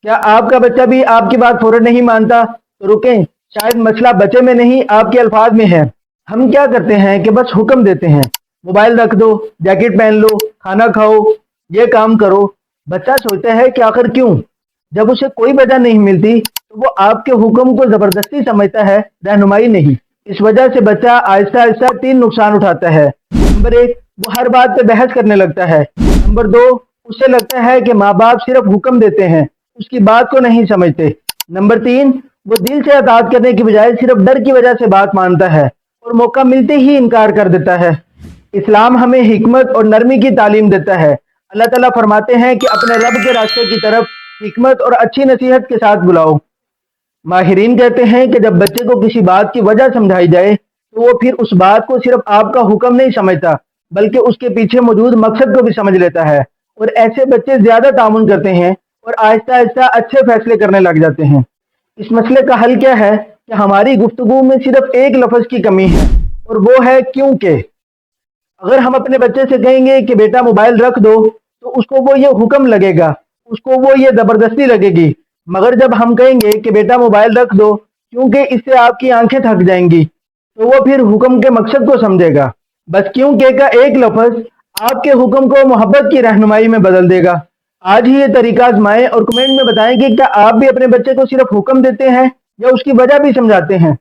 क्या आपका बच्चा भी आपकी बात फौरन नहीं मानता? तो रुकें, शायद मसला बच्चे में नहीं आपके अल्फाज में है। हम क्या करते हैं कि बस हुक्म देते हैं, मोबाइल रख दो, जैकेट पहन लो, खाना खाओ, ये काम करो। बच्चा सोचता है कि आखिर क्यों? जब उसे कोई वजह नहीं मिलती तो वो आपके हुक्म को जबरदस्ती समझता है, रहनुमाई नहीं। इस वजह से बच्चा आहिस्ता आहिस्ता 3 नुकसान उठाता है। नंबर 1, वो हर बात पे बहस करने लगता है। नंबर 2, उसे लगता है कि माँ बाप सिर्फ हुक्म देते हैं, उसकी बात को नहीं समझते। नंबर 3, वो दिल से अताअत करने की बजाय सिर्फ डर की वजह से बात मानता है और मौका मिलते ही इनकार कर देता है। इस्लाम हमें हिकमत और नरमी की तालीम देता है। अल्लाह ताला फरमाते हैं कि अपने रब के रास्ते की तरफ हिकमत और अच्छी नसीहत के साथ बुलाओ। माहिरीन कहते हैं कि जब बच्चे को किसी बात की वजह समझाई जाए तो वो फिर उस बात को सिर्फ आपका हुक्म नहीं समझता, बल्कि उसके पीछे मौजूद मकसद को भी समझ लेता है। और ऐसे बच्चे ज्यादा तामुन करते हैं और आहिस्ता आहिस्ता अच्छे फैसले करने लग जाते हैं। इस मसले का हल क्या है कि हमारी गुफ्तगू में सिर्फ एक लफ्ज की कमी है, और वो है क्योंकि। अगर हम अपने बच्चे से कहेंगे कि बेटा मोबाइल रख दो, तो उसको वो ये हुक्म लगेगा, उसको वो ये जबरदस्ती लगेगी। मगर जब हम कहेंगे कि बेटा मोबाइल रख दो क्योंकि इससे आपकी आंखें थक जाएंगी, तो वो फिर हुक्म के मकसद को समझेगा। बस क्योंकि का एक लफ्ज आपके हुक्म को मोहब्बत की रहनुमाई में बदल देगा। आज ही ये तरीका आजमाएं और कमेंट में बताएं कि क्या आप भी अपने बच्चे को सिर्फ हुक्म देते हैं या उसकी वजह भी समझाते हैं।